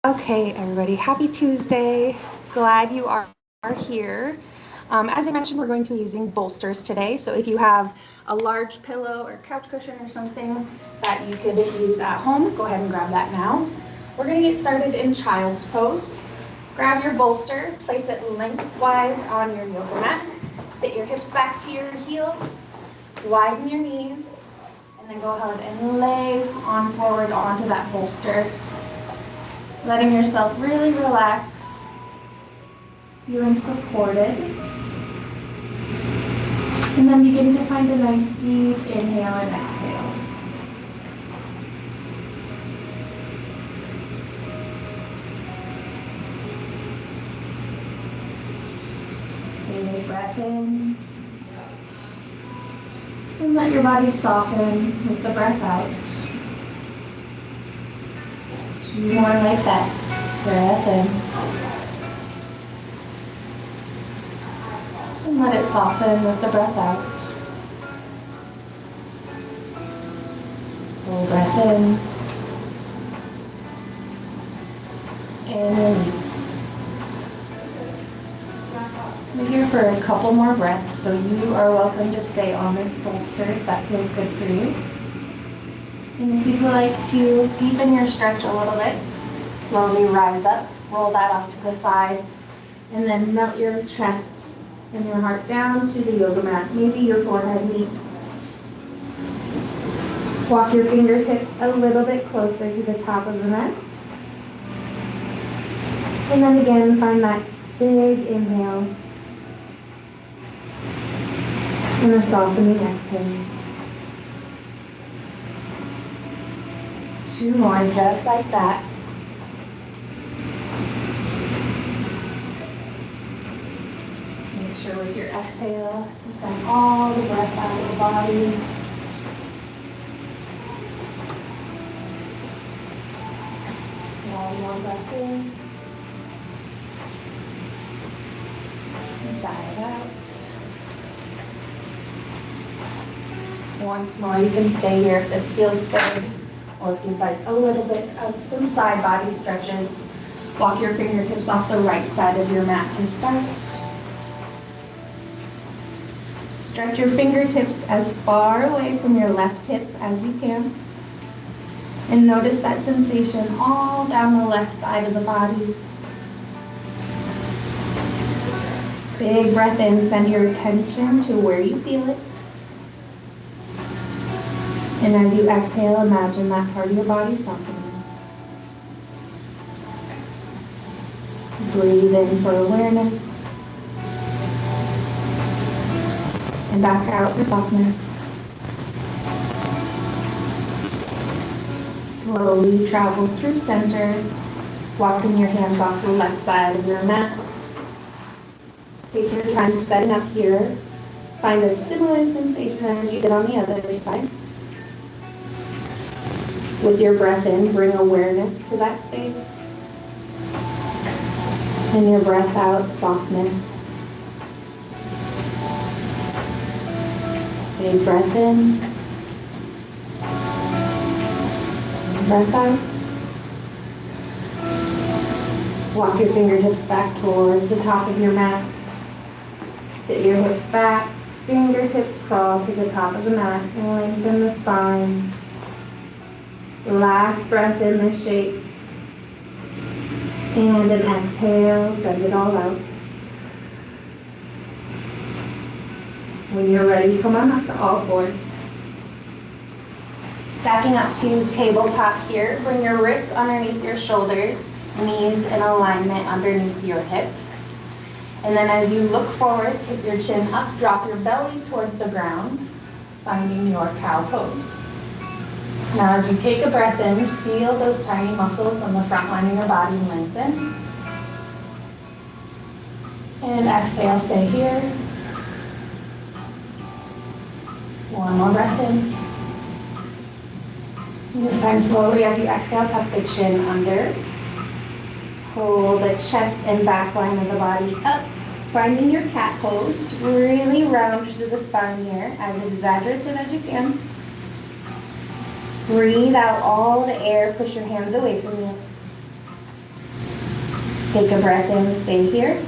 Okay, everybody, happy Tuesday. Glad you are here. As I mentioned, we're going to be using bolsters today. So if you have a large pillow or couch cushion or something that you could use at home, go ahead and grab that now. We're going to get started in child's pose. Grab your bolster, place it lengthwise on your yoga mat. Sit your hips back to your heels, widen your knees, and then go ahead and lay on forward onto that bolster, letting yourself really relax, feeling supported. And then begin to find a nice deep inhale and exhale. Take a breath in. And let your body soften with the breath out. Two more like that. Breath in. And let it soften with the breath out. Full breath in. And release. We're here for a couple more breaths, so you are welcome to stay on this bolster if that feels good for you. And if you'd like to deepen your stretch a little bit, slowly rise up, roll that off to the side, and then melt your chest and your heart down to the yoga mat. Maybe your forehead meets. Walk your fingertips a little bit closer to the top of the mat. And then again, find that big inhale and a softening exhale. Two more, just like that. Make sure with your exhale, you send all the breath out of the body. One more breath in. And sigh it out. Once more, you can stay here if this feels good, or if you'd like a little bit of some side body stretches. Walk your fingertips off the right side of your mat to start. Stretch your fingertips as far away from your left hip as you can. And notice that sensation all down the left side of the body. Big breath in, send your attention to where you feel it. And as you exhale, imagine that part of your body softening. Breathe in for awareness. And back out for softness. Slowly travel through center, walking your hands off the left side of your mat. Take your time setting up here. Find a similar sensation as you did on the other side. With your breath in, bring awareness to that space. And your breath out, softness. Big breath in. Breath out. Walk your fingertips back towards the top of your mat. Sit your hips back. Fingertips crawl to the top of the mat and lengthen the spine. Last breath in this shape. And an exhale, send it all out. When you're ready, come on up to all fours. Stacking up to tabletop here, bring your wrists underneath your shoulders, knees in alignment underneath your hips. And then as you look forward, tip your chin up, drop your belly towards the ground, finding your cow pose. Now as you take a breath in, feel those tiny muscles on the front line of your body lengthen. And exhale, stay here. One more breath in. And this time slowly as you exhale, tuck the chin under. Pull the chest and back line of the body up, finding your cat pose. Really round through the spine here, as exaggerative as you can. Breathe out all the air, push your hands away from you. Take a breath in, stay here.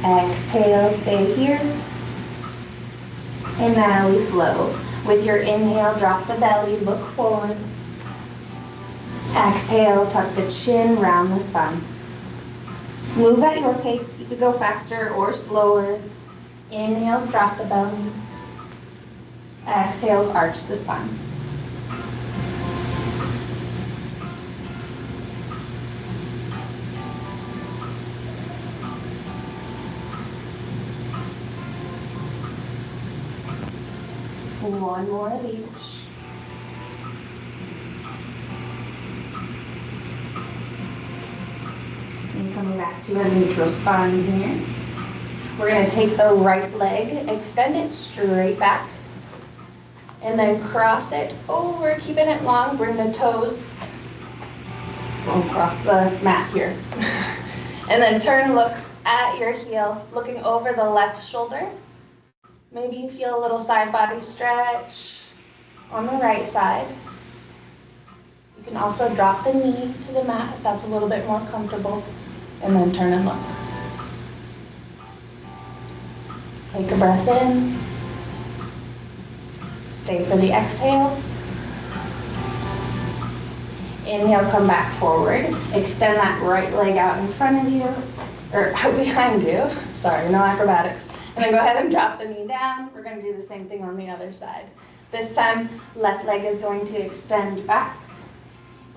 Exhale, stay here. And now we flow. With your inhale, drop the belly, look forward. Exhale, tuck the chin, round the spine. Move at your pace. You could go faster or slower. Inhales, drop the belly. Exhales, arch the spine. One more of each. And coming back to a neutral spine here. We're going to take the right leg, extend it straight back, and then cross it over, keeping it long. Bring the toes across the mat here. And then turn, look at your heel, looking over the left shoulder. Maybe you feel a little side body stretch on the right side. You can also drop the knee to the mat if that's a little bit more comfortable, and then turn and look. Take a breath in. Stay for the exhale. Inhale, come back forward. Extend that right leg out in front of you, or out behind you. Sorry, no acrobatics. And then go ahead and drop the knee down. We're going to do the same thing on the other side. This time, left leg is going to extend back.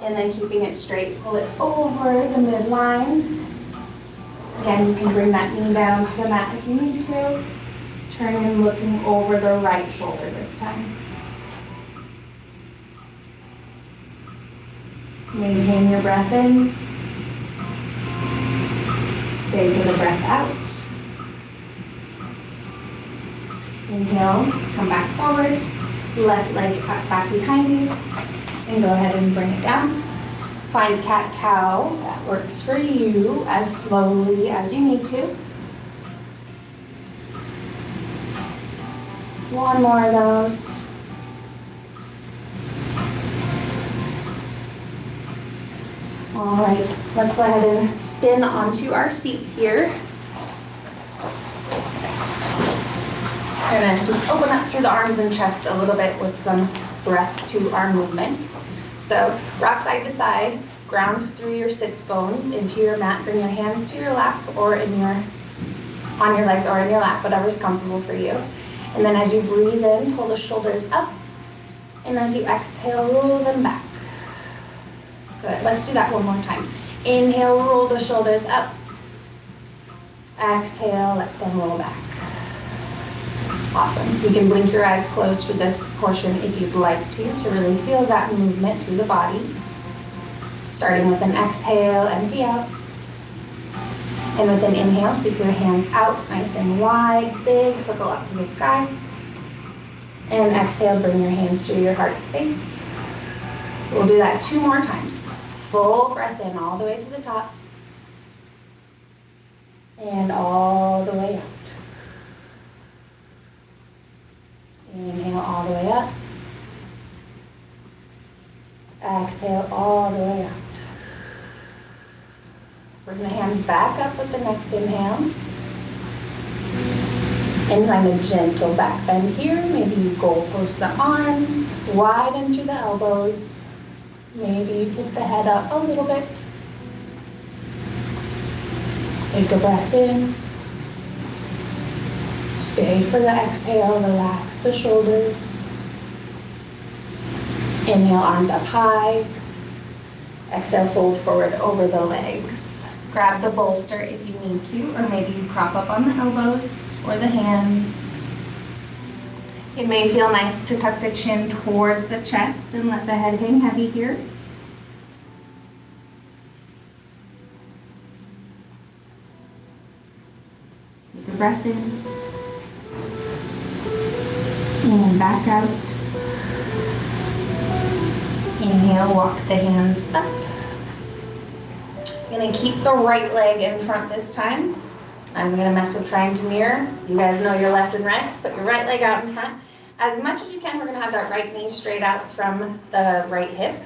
And then keeping it straight, pull it over the midline. Again, you can bring that knee down to the mat if you need to. Turning, looking over the right shoulder this time. Maintain your breath in. Stay for the breath out. Inhale, come back forward. Left leg back behind you. And go ahead and bring it down. Find cat-cow. That works for you as slowly as you need to. One more of those. All right, let's go ahead and spin onto our seats here. And then just open up through the arms and chest a little bit with some breath to our movement. So rock side to side, ground through your sits bones into your mat. Bring your hands to your lap or on your legs or in your lap, whatever's comfortable for you. And then as you breathe in, pull the shoulders up. And as you exhale, roll them back. Good, let's do that one more time. Inhale, roll the shoulders up. Exhale, let them roll back. Awesome. You can blink your eyes closed for this portion if you'd like to really feel that movement through the body. Starting with an exhale, empty out. And with an inhale, sweep your hands out nice and wide, big, circle up to the sky. And exhale, bring your hands to your heart space. We'll do that 2 more times. Full breath in all the way to the top. And all the way out. Inhale all the way up. Exhale all the way out. Bring the hands back up with the next inhale. And find a gentle back bend here. Maybe you goalpost the arms, widen through the elbows. Maybe you tip the head up a little bit. Take a breath in. Stay for the exhale, relax the shoulders. Inhale, arms up high. Exhale, fold forward over the legs. Grab the bolster if you need to, or maybe you prop up on the elbows or the hands. It may feel nice to tuck the chin towards the chest and let the head hang heavy here. Take a breath in. And back out. Inhale, walk the hands up. You're gonna keep the right leg in front this time. I'm gonna mess with trying to mirror. You guys know your left and right. Put your right leg out in front. As much as you can, we're gonna have that right knee straight out from the right hip.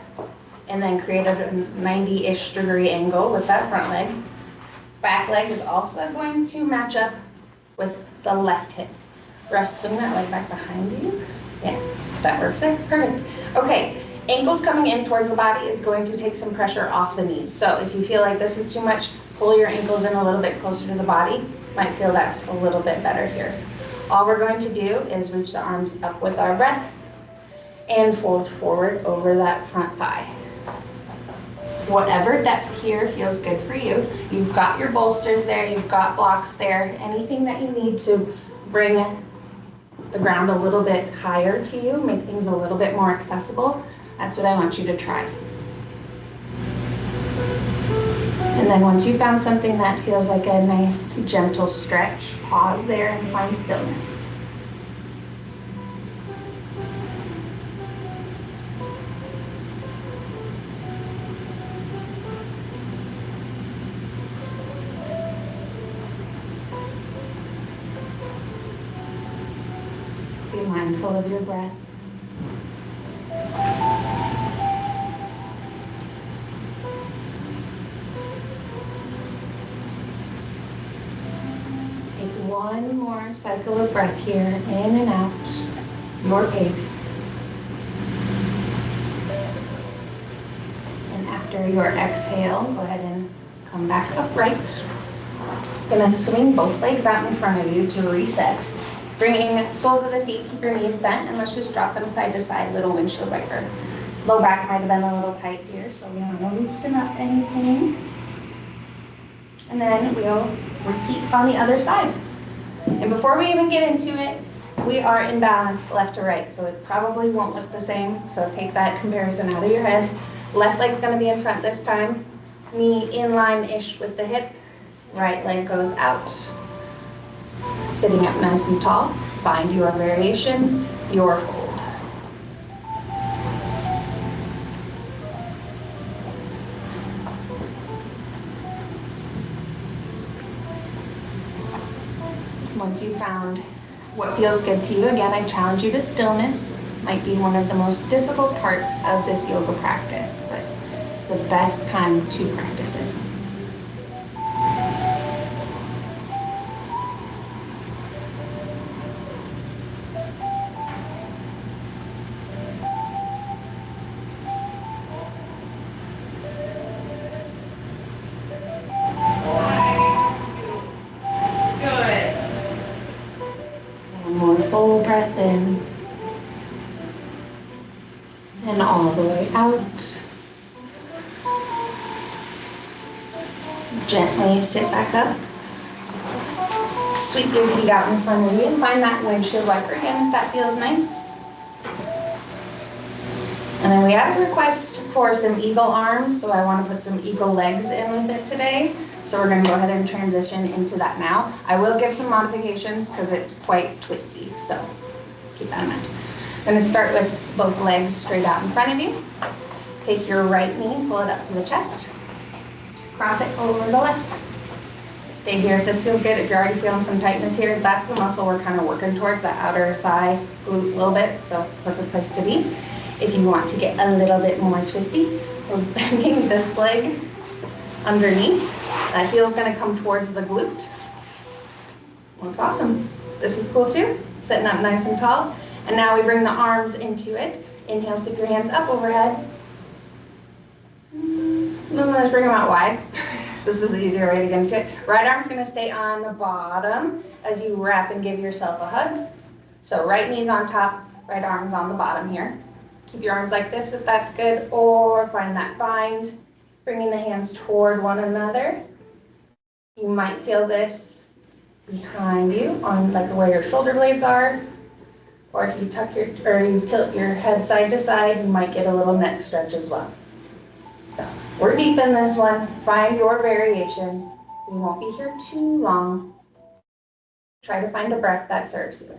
and then create a 90-ish degree angle with that front leg. Back leg is also going to match up with the left hip. Rest, swing that leg back behind you. Yeah, that works there. Perfect. Okay, ankles coming in towards the body is going to take some pressure off the knees. So if you feel like this is too much, pull your ankles in a little bit closer to the body. Might feel that's a little bit better here. All we're going to do is reach the arms up with our breath and fold forward over that front thigh. Whatever depth here feels good for you. You've got your bolsters there, you've got blocks there, anything that you need to bring the ground a little bit higher to you, make things a little bit more accessible. That's what I want you to try. And then once you've found something that feels like a nice, gentle stretch, pause there and find stillness. Be mindful of your breath. Take one more cycle of breath here, in and out, your pace. And after your exhale, go ahead and come back upright. Gonna swing both legs out in front of you to reset. Bringing soles of the feet, keep your knees bent, and let's just drop them side to side, little windshield wiper. Low back might have been a little tight here, so we don't want to loosen up anything. And then we'll repeat on the other side. And before we even get into it, we are in balance left to right, so it probably won't look the same, so take that comparison out of your head. Left leg's gonna be in front this time, knee in line-ish with the hip, right leg goes out. Sitting up nice and tall, find your variation, your fold. Once you've found what feels good to you, again, I challenge you to stillness. Might be one of the most difficult parts of this yoga practice, but it's the best time to practice it. Full breath in and all the way out. Gently sit back up. Sweep your feet out in front of you and find that windshield wiper again if that feels nice. And then we had a request for some eagle arms, so I want to put some eagle legs in with it today. So we're going to go ahead and transition into that now. I will give some modifications because it's quite twisty, so keep that in mind. I'm going to start with both legs straight out in front of you. Take your right knee, pull it up to the chest. Cross it over the left. Stay here if this feels good. If you're already feeling some tightness here, that's the muscle we're kind of working towards, that outer thigh, glute a little bit, so perfect place to be. If you want to get a little bit more twisty, we're bending this leg underneath. That heel's going to come towards the glute. Well, awesome. This is cool too. Sitting up nice and tall. And now we bring the arms into it. Inhale, sweep your hands up overhead. And then let's bring them out wide. This is the easier way to get into it. Right arm's going to stay on the bottom as you wrap and give yourself a hug. So right knee's on top, right arm's on the bottom here. Keep your arms like this if that's good, or find that bind. Bringing the hands toward one another. You might feel this behind you on like where your shoulder blades are. Or if you you tilt your head side to side, you might get a little neck stretch as well. So we're deep in this one. Find your variation. We won't be here too long. Try to find a breath that serves you.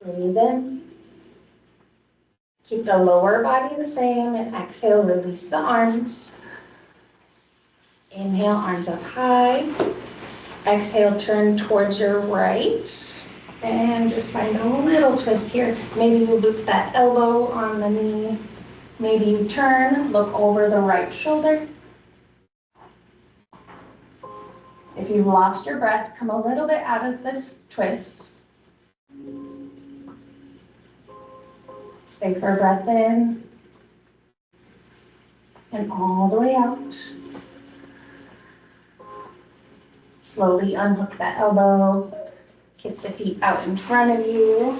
Breathe in. Keep the lower body the same, and exhale, release the arms. Inhale, arms up high. Exhale, turn towards your right. And just find a little twist here. Maybe you loop that elbow on the knee. Maybe you turn, look over the right shoulder. If you've lost your breath, come a little bit out of this twist. Stay for a breath in. And all the way out. Slowly unhook that elbow. Kick the feet out in front of you.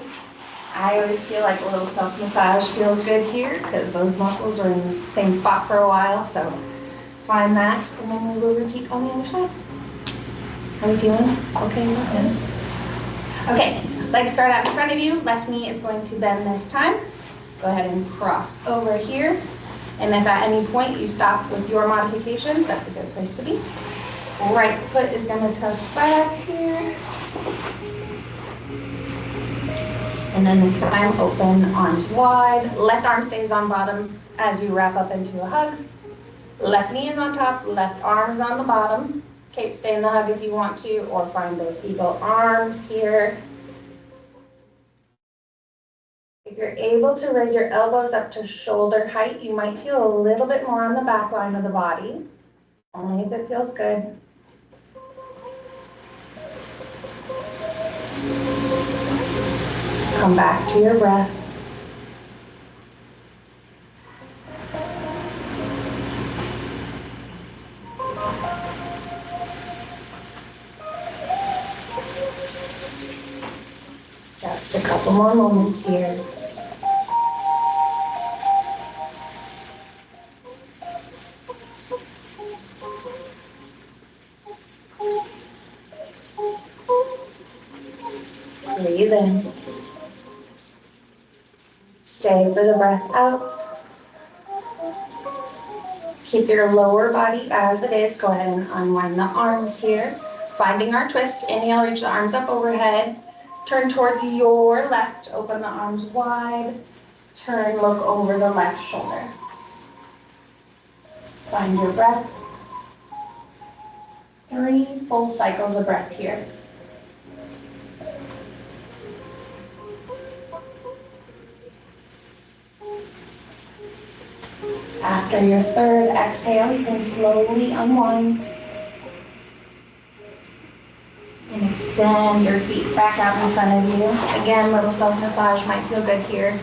I always feel like a little self-massage feels good here because those muscles are in the same spot for a while. So find that, and then we will repeat on the other side. How are you feeling? Okay, okay, legs start out in front of you. Left knee is going to bend this time. Go ahead and cross over here. And if at any point you stop with your modifications, that's a good place to be. Right foot is going to tuck back here. And then this time, open arms wide. Left arm stays on bottom as you wrap up into a hug. Left knee is on top, left arm is on the bottom. Okay, stay in the hug if you want to, or find those eagle arms here. If you're able to raise your elbows up to shoulder height, you might feel a little bit more on the back line of the body, only if it feels good. Come back to your breath. Just a couple more moments here. Breathe in. Stay for the breath out. Keep your lower body as it is. Go ahead and unwind the arms here. Finding our twist. Inhale, reach the arms up overhead. Turn towards your left. Open the arms wide. Turn, look over the left shoulder. Find your breath. 3 full cycles of breath here. After your third exhale, you can slowly unwind and extend your feet back out in front of you. Again, little self-massage might feel good here.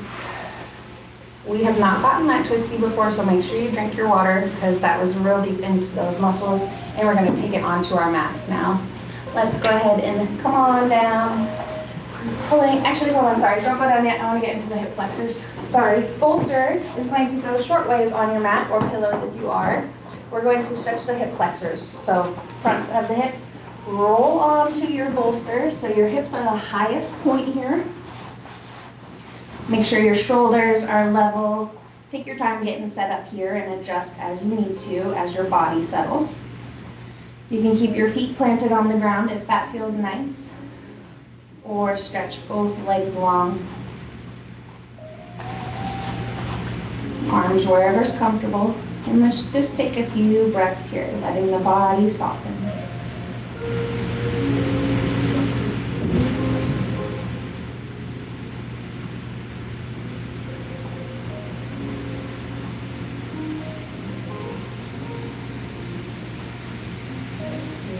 We have not gotten that twisty before, so make sure you drink your water because that was real deep into those muscles, and we're going to take it onto our mats now. Let's go ahead and come on down. Pulling, actually, hold on, sorry, don't go down yet. I want to get into the hip flexors. Sorry. Bolster is going to go short ways on your mat, or pillows if you are. We're going to stretch the hip flexors. So front of the hips, roll onto your bolster so your hips are the highest point here. Make sure your shoulders are level. Take your time getting set up here and adjust as you need to as your body settles. You can keep your feet planted on the ground if that feels nice, or stretch both legs long. Arms wherever's comfortable. And let's just take a few breaths here, letting the body soften.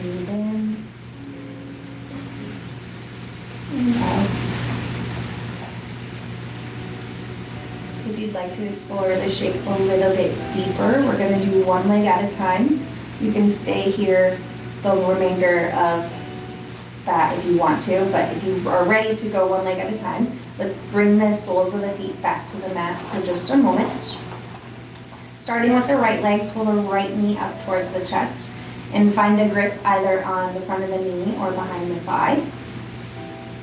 Breathe in and out. If you'd like to explore the shape a little bit deeper, we're going to do one leg at a time. You can stay here the remainder of that if you want to, but if you are ready to go one leg at a time, let's bring the soles of the feet back to the mat for just a moment. Starting with the right leg, pull the right knee up towards the chest and find a grip either on the front of the knee or behind the thigh.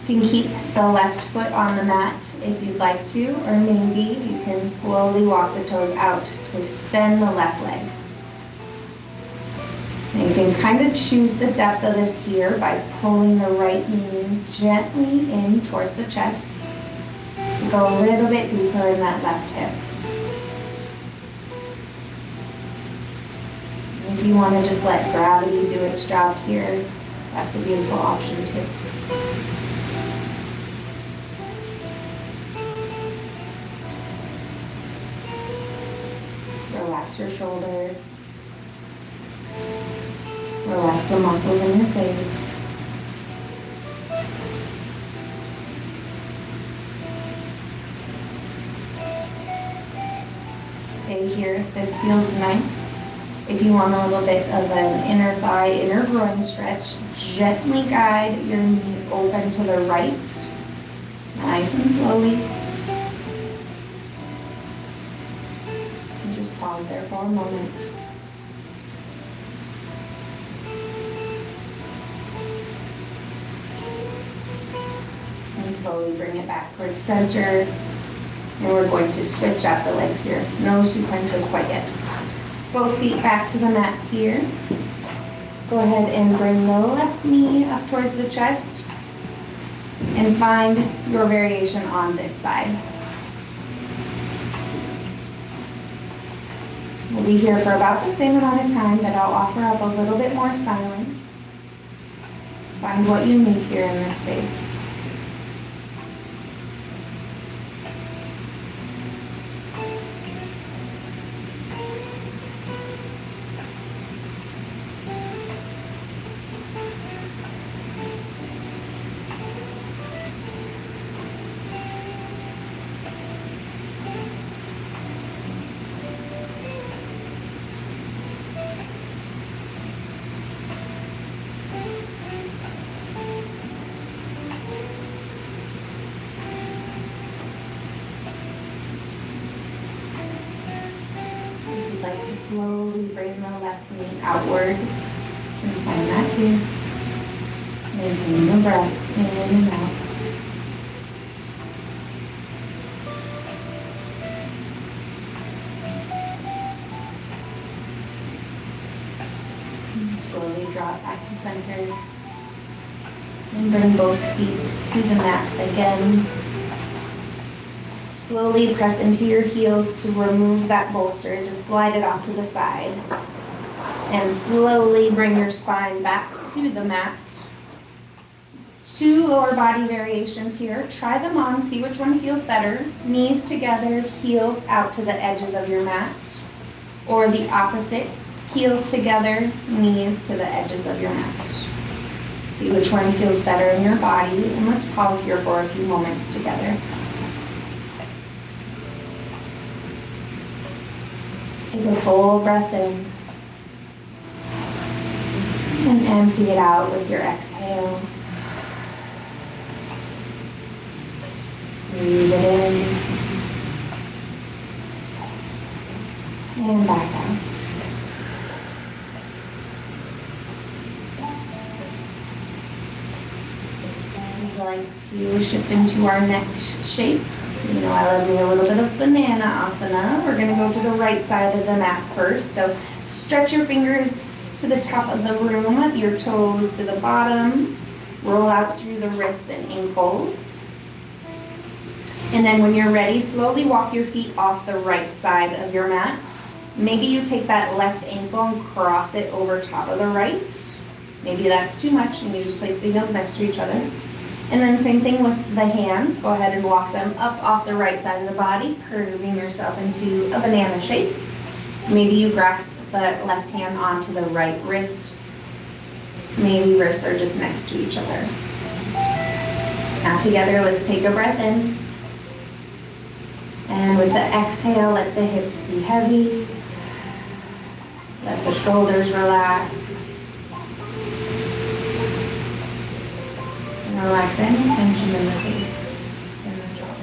You can keep the left foot on the mat if you'd like to, or maybe you can slowly walk the toes out to extend the left leg. And you can kind of choose the depth of this here by pulling the right knee gently in towards the chest. to go a little bit deeper in that left hip. If you want to just let gravity do its job here, that's a beautiful option too. Relax your shoulders. Relax the muscles in your face. Stay here if this feels nice. If you want a little bit of an inner thigh, inner groin stretch, gently guide your knee open to the right, nice and slowly. And just pause there for a moment. And slowly bring it back towards center. And we're going to switch out the legs here. No supine twist quite yet. Both feet back to the mat here. Go ahead and bring the left knee up towards the chest and find your variation on this side. We'll be here for about the same amount of time, but I'll offer up a little bit more silence. Find what you need here in this space. Slowly bring the left knee outward and find that here. Maintain the breath in and out. And slowly draw it back to center. And bring both feet to the mat again. Slowly press into your heels to remove that bolster. Just slide it off to the side. And slowly bring your spine back to the mat. 2 lower body variations here. Try them on, see which one feels better. Knees together, heels out to the edges of your mat. Or the opposite, heels together, knees to the edges of your mat. See which one feels better in your body. And let's pause here for a few moments together. Take a full breath in and empty it out with your exhale. Breathe it in and back out. We'd like to shift into our next shape. You know, I love me a little bit of banana asana. We're going to go to the right side of the mat first. So stretch your fingers to the top of the room, your toes to the bottom. Roll out through the wrists and ankles. And then when you're ready, slowly walk your feet off the right side of your mat. Maybe you take that left ankle and cross it over top of the right. Maybe that's too much and you just place the heels next to each other. And then same thing with the hands. Go ahead and walk them up off the right side of the body, curving yourself into a banana shape. Maybe you grasp the left hand onto the right wrist. Maybe wrists are just next to each other. Now together, let's take a breath in. And with the exhale, let the hips be heavy. Let the shoulders relax. Relax any tension in the face and the jaw.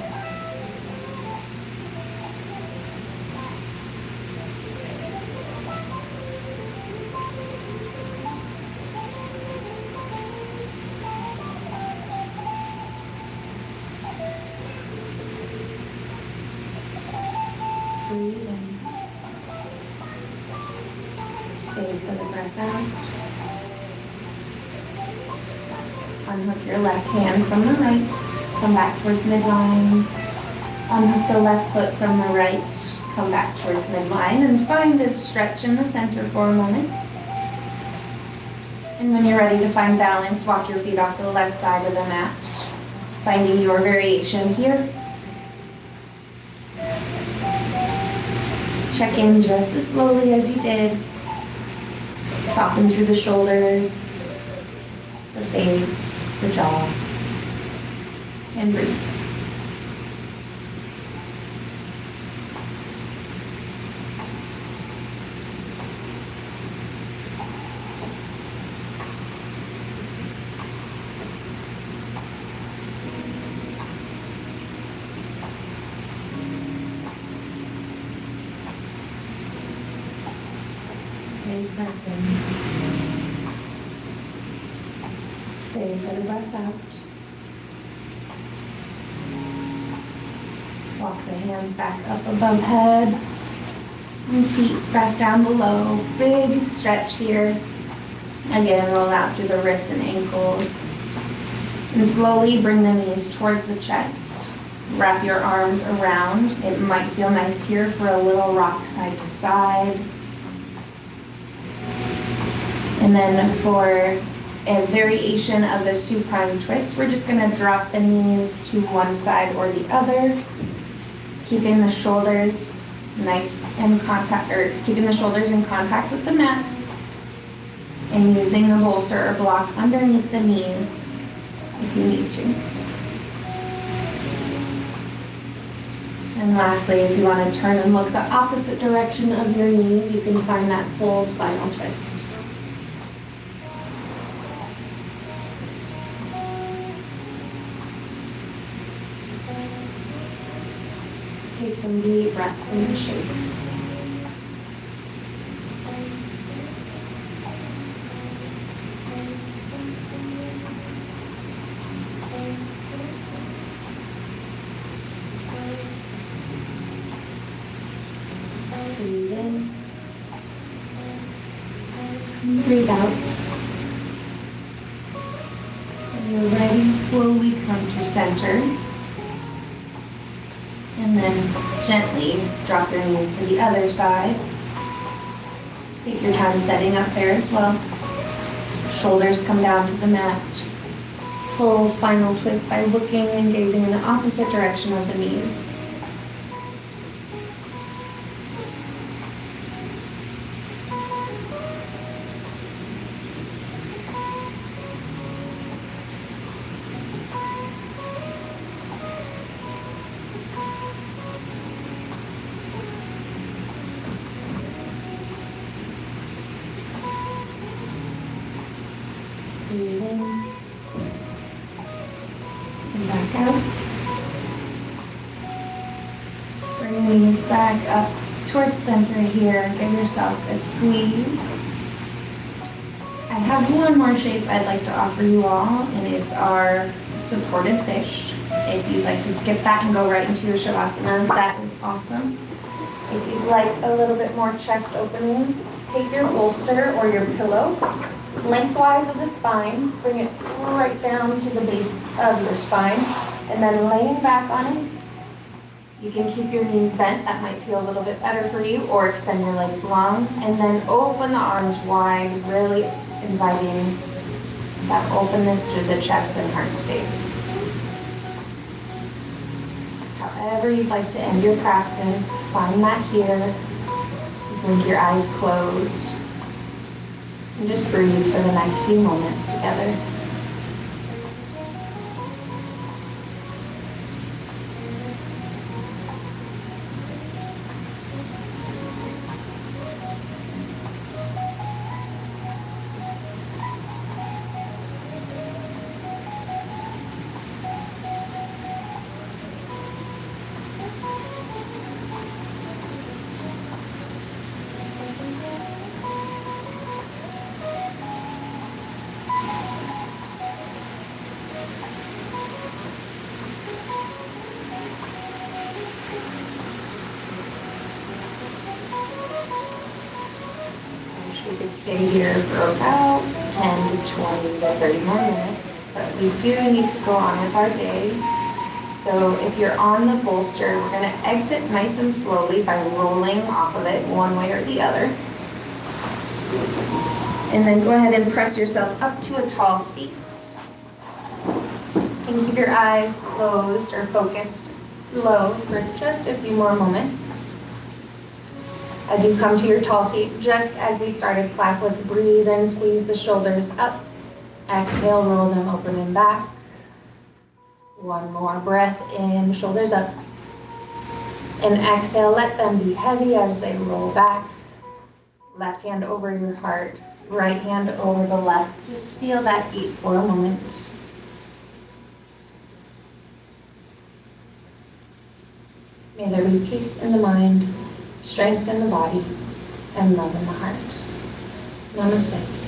Breathe in. Stay for the breath out. Unhook your left hand from the right. Come back towards midline. Unhook the left foot from the right, come back towards midline, and find a stretch in the center for a moment. And when you're ready to find balance, walk your feet off the left side of the mat, finding your variation here. Check in just as slowly as you did. Soften through the shoulders, the face, the jaw, and breathe. Big breath in. Stay for the breath out. Walk the hands back up above head. And feet back down below. Big stretch here. Again, roll out through the wrists and ankles. And slowly bring the knees towards the chest. Wrap your arms around. It might feel nice here for a little rock side to side. And then for a variation of the supine twist, we're just going to drop the knees to one side or the other, keeping the shoulders nice in contact, or keeping the shoulders in contact with the mat, and using the bolster or block underneath the knees if you need to. And lastly, if you want to turn and look the opposite direction of your knees, you can find that full spinal twist. Take some deep breaths into shape. Breathe in. Breathe out. When you're ready, slowly come through center. And then gently drop your knees to the other side. Take your time setting up there as well. Shoulders come down to the mat. Full spinal twist by looking and gazing in the opposite direction of the knees. Breathe in and back out. Bring the knees back up towards center here. Give yourself a squeeze. I have one more shape I'd like to offer you all, and it's our supported fish. If you'd like to skip that and go right into your Shavasana, that is awesome. If you'd like a little bit more chest opening, take your bolster or your pillow lengthwise of the spine, bring it right down to the base of your spine, and then laying back on it, you can keep your knees bent. That might feel a little bit better for you, or extend your legs long, and then open the arms wide, really inviting that openness through the chest and heart space. However you'd like to end your practice, find that here. Blink your eyes closed. And just breathe for the next few moments together. We could stay here for about 10 to 20 to 30 more minutes, but we do need to go on with our day. So if you're on the bolster, we're going to exit nice and slowly by rolling off of it one way or the other. And then go ahead and press yourself up to a tall seat. And keep your eyes closed or focused low for just a few more moments. As you come to your tall seat, just as we started class, let's breathe in, squeeze the shoulders up. Exhale, roll them open and back. One more breath in, shoulders up. And exhale, let them be heavy as they roll back. Left hand over your heart, right hand over the left. Just feel that beat for a moment. May there be peace in the mind, strength in the body, and love in the heart. Namaste.